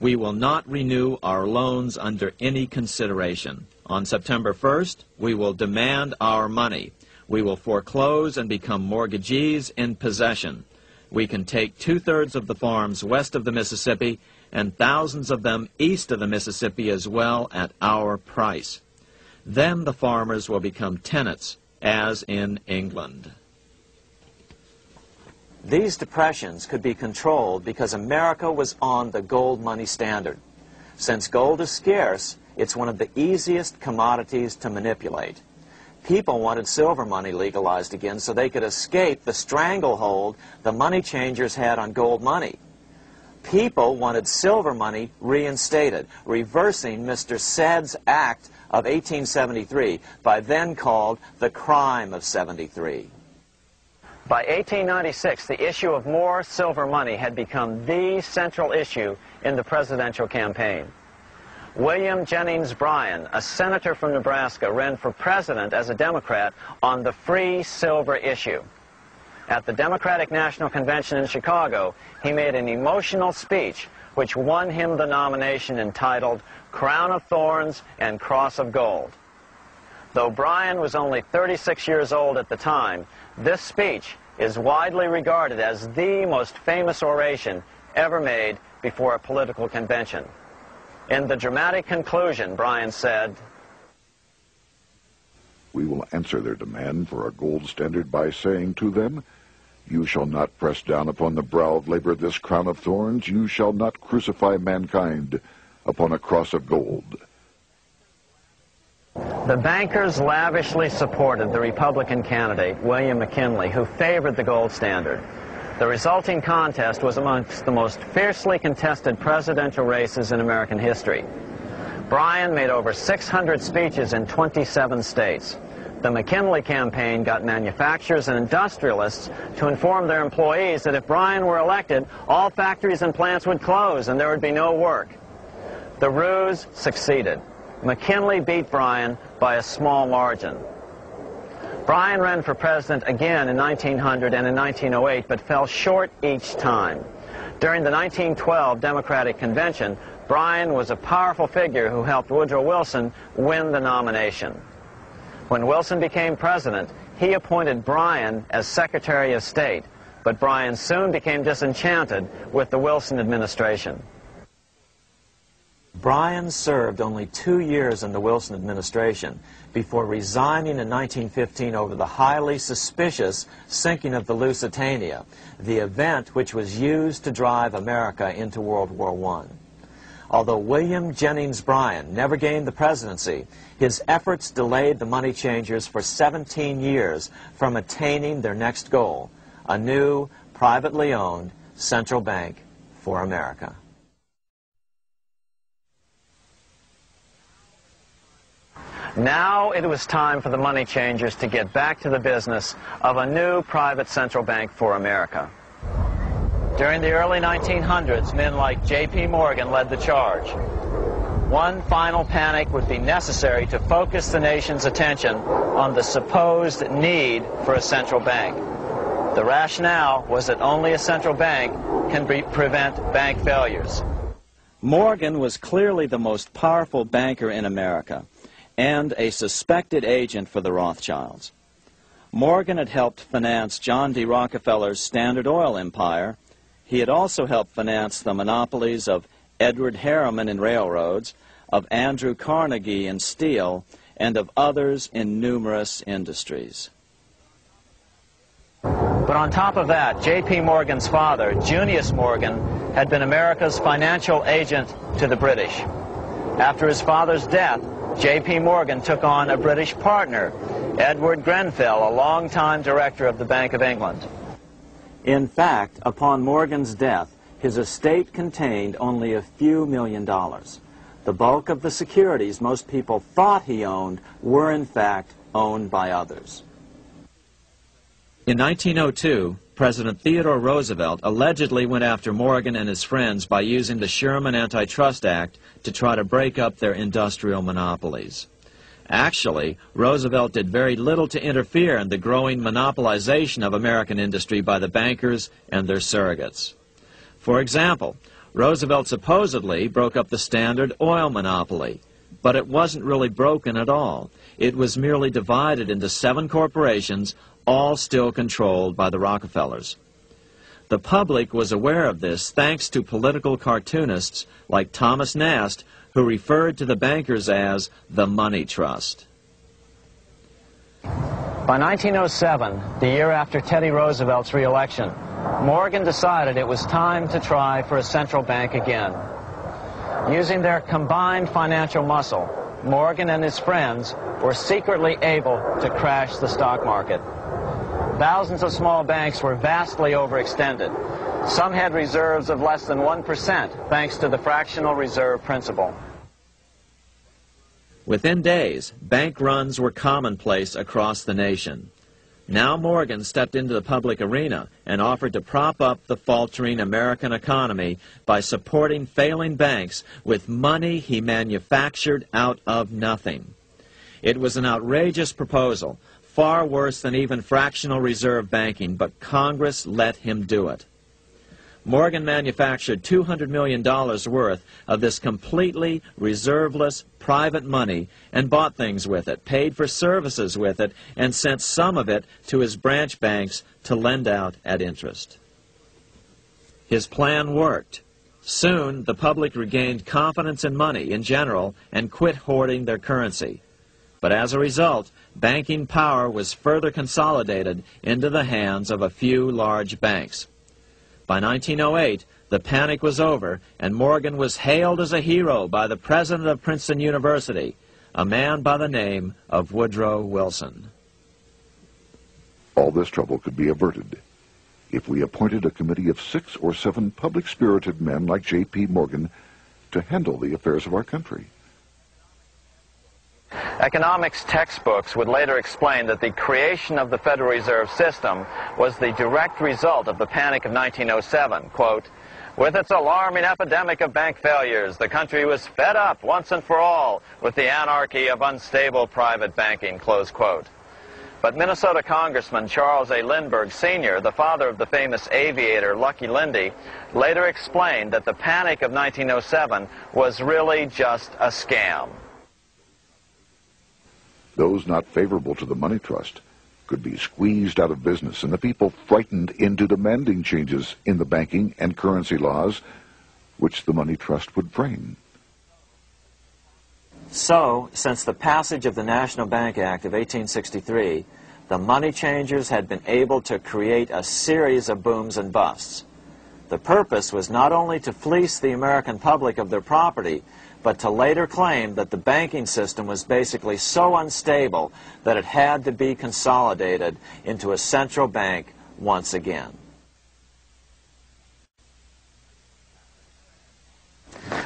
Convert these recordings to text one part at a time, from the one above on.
We will not renew our loans under any consideration. On September 1st, we will demand our money. We will foreclose and become mortgagees in possession. We can take 2/3 of the farms west of the Mississippi and thousands of them east of the Mississippi as well at our price. Then the farmers will become tenants, as in England. These depressions could be controlled because America was on the gold money standard. Since gold is scarce, it's one of the easiest commodities to manipulate. People wanted silver money legalized again so they could escape the stranglehold the money changers had on gold money. People wanted silver money reinstated, reversing Mr. Said's Act of 1873, by then called the Crime of '73. By 1896, the issue of more silver money had become the central issue in the presidential campaign. William Jennings Bryan, a senator from Nebraska, ran for president as a Democrat on the free silver issue. At the Democratic National Convention in Chicago, he made an emotional speech which won him the nomination entitled Crown of Thorns and Cross of Gold. Though Bryan was only 36 years old at the time, this speech is widely regarded as the most famous oration ever made before a political convention. In the dramatic conclusion, Bryan said, "We will answer their demand for a gold standard by saying to them, you shall not press down upon the brow of labor this crown of thorns, you shall not crucify mankind upon a cross of gold." The bankers lavishly supported the Republican candidate, William McKinley, who favored the gold standard. The resulting contest was amongst the most fiercely contested presidential races in American history. Bryan made over 600 speeches in 27 states. The McKinley campaign got manufacturers and industrialists to inform their employees that if Bryan were elected, all factories and plants would close and there would be no work. The ruse succeeded. McKinley beat Bryan by a small margin. Bryan ran for president again in 1900 and in 1908, but fell short each time. During the 1912 Democratic Convention, Bryan was a powerful figure who helped Woodrow Wilson win the nomination. When Wilson became president, he appointed Bryan as Secretary of State, but Bryan soon became disenchanted with the Wilson administration. Bryan served only 2 years in the Wilson administration before resigning in 1915 over the highly suspicious sinking of the Lusitania, the event which was used to drive America into World War I. Although William Jennings Bryan never gained the presidency, his efforts delayed the money changers for 17 years from attaining their next goal, a new, privately owned central bank for America. Now it was time for the money changers to get back to the business of a new private central bank for America. During the early 1900s, men like J.P. Morgan led the charge. One final panic would be necessary to focus the nation's attention on the supposed need for a central bank. The rationale was that only a central bank can prevent bank failures. Morgan was clearly the most powerful banker in America and a suspected agent for the Rothschilds. Morgan had helped finance John D. Rockefeller's Standard Oil empire. He had also helped finance the monopolies of Edward Harriman in railroads, of Andrew Carnegie in steel, and of others in numerous industries. But on top of that, J.P. Morgan's father, Junius Morgan, had been America's financial agent to the British. After his father's death, J.P. Morgan took on a British partner, Edward Grenfell, a longtime director of the Bank of England. In fact, upon Morgan's death, his estate contained only a few $1 million. The bulk of the securities most people thought he owned were, in fact, owned by others. In 1902, President Theodore Roosevelt allegedly went after Morgan and his friends by using the Sherman Antitrust Act to try to break up their industrial monopolies. Actually, Roosevelt did very little to interfere in the growing monopolization of American industry by the bankers and their surrogates. For example, Roosevelt supposedly broke up the Standard Oil monopoly, but it wasn't really broken at all. It was merely divided into 7 corporations, all still controlled by the Rockefellers. The public was aware of this thanks to political cartoonists like Thomas Nast, who referred to the bankers as the money trust. By 1907, the year after Teddy Roosevelt's re-election, Morgan decided it was time to try for a central bank again. Using their combined financial muscle, Morgan and his friends were secretly able to crash the stock market. Thousands of small banks were vastly overextended. Some had reserves of less than 1% thanks to the fractional reserve principle. Within days, bank runs were commonplace across the nation. Now Morgan stepped into the public arena and offered to prop up the faltering American economy by supporting failing banks with money he manufactured out of nothing. It was an outrageous proposal, far worse than even fractional reserve banking, but Congress let him do it. Morgan manufactured $200 million worth of this completely reserveless private money and bought things with it, paid for services with it, and sent some of it to his branch banks to lend out at interest. His plan worked. Soon, the public regained confidence in money in general and quit hoarding their currency. But as a result, banking power was further consolidated into the hands of a few large banks. By 1908, the panic was over, and Morgan was hailed as a hero by the president of Princeton University, a man by the name of Woodrow Wilson. All this trouble could be averted if we appointed a committee of 6 or 7 public-spirited men like J.P. Morgan to handle the affairs of our country. Economics textbooks would later explain that the creation of the Federal Reserve System was the direct result of the panic of 1907. Quote, "With its alarming epidemic of bank failures, the country was fed up once and for all with the anarchy of unstable private banking." Close quote. But Minnesota Congressman Charles A. Lindbergh Sr., the father of the famous aviator Lucky Lindy, later explained that the panic of 1907 was really just a scam. Those not favorable to the money trust could be squeezed out of business and the people frightened into demanding changes in the banking and currency laws which the money trust would frame. So, since the passage of the National Bank Act of 1863, the money changers had been able to create a series of booms and busts. The purpose was not only to fleece the American public of their property, but to later claim that the banking system was basically so unstable that it had to be consolidated into a central bank once again.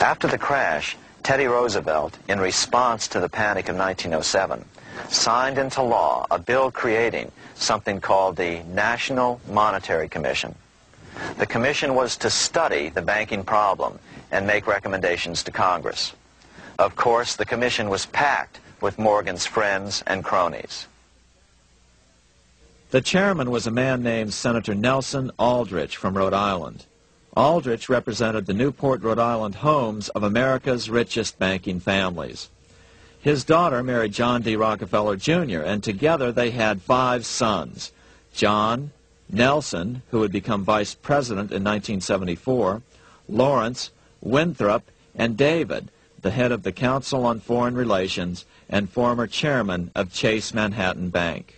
After the crash, Teddy Roosevelt, in response to the panic of 1907, signed into law a bill creating something called the National Monetary Commission. The commission was to study the banking problem and make recommendations to Congress. Of course, the commission was packed with Morgan's friends and cronies. The chairman was a man named Senator Nelson Aldrich from Rhode Island. Aldrich represented the Newport, Rhode Island homes of America's richest banking families. His daughter married John D. Rockefeller, Jr., and together they had 5 sons: John, Nelson, who would become vice president in 1974, Lawrence, Winthrop, and David, the head of the Council on Foreign Relations and former chairman of Chase Manhattan Bank.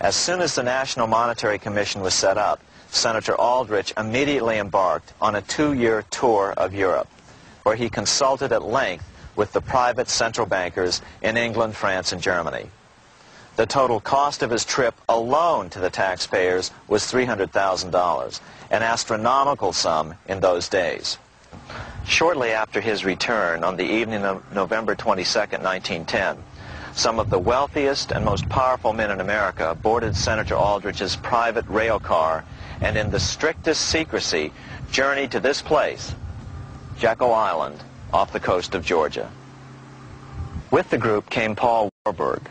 As soon as the National Monetary Commission was set up, Senator Aldrich immediately embarked on a 2-year tour of Europe, where he consulted at length with the private central bankers in England, France, and Germany. The total cost of his trip alone to the taxpayers was $300,000, an astronomical sum in those days. Shortly after his return, on the evening of November 22, 1910, some of the wealthiest and most powerful men in America boarded Senator Aldrich's private rail car and in the strictest secrecy journeyed to this place, Jekyll Island, off the coast of Georgia. With the group came Paul Warburg.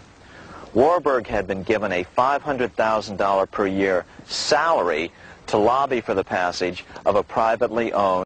Warburg had been given a $500,000 per year salary to lobby for the passage of a privately owned